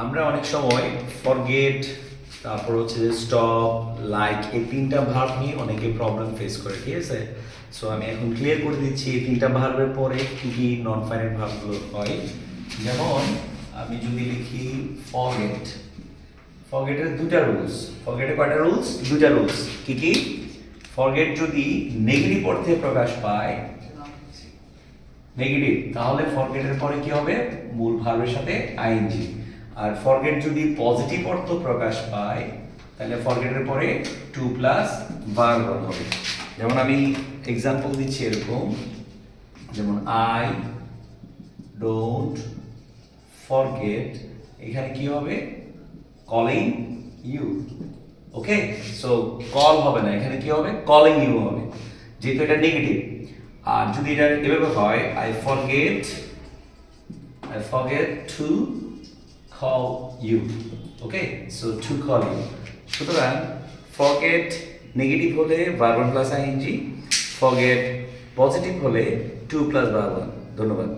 আমরা অনেক সময় ফরগেট, তারপর হচ্ছে যে স্টপ, লাইক এই তিনটা ভার্ব নিয়ে অনেকে প্রবলেম ফেস করে, ঠিক আছে? সো আমি এখন ক্লিয়ার করে দিচ্ছি এই তিনটা ভার্বের পরে কি কি নন ফাইনাইট ভার্বগুলো হয়। যেমন আমি যদি লিখি ফরগেট, ফরগেটের দুটা রুলস। ফরগেটের কয়টা রুলস? দুটা রুলস। কি কি? ফরগেট যদি নেগেটিভ অর্থে প্রকাশ পায়, নেগেটিভ, তাহলে ফরগেটের পরে কি হবে? মূল ভার্বের সাথে আইএনজি। আর ফরগেট যদি পজিটিভ অর্থ প্রকাশ পায়, তাহলে ফরগেটের পরে টু প্লাস ভার্ব হবে। যেমন আমি এক্সাম্পল দিচ্ছি এরকম, যেমন আই ডোন্ট ফরগেট, এখানে কি হবে? Calling you. Okay, so call হবে না, এখানে কি হবে? কলিং ইউ হবে, যেহেতু এটা নেগেটিভ। আর যদি এটা এভাবে হয়, I forget to call you. Okay, so to call you. সুতরাং ফরগেট নেগেটিভ হলে verb plus ING, forget positive হলে টু প্লাস ভার্ব। ধন্যবাদ।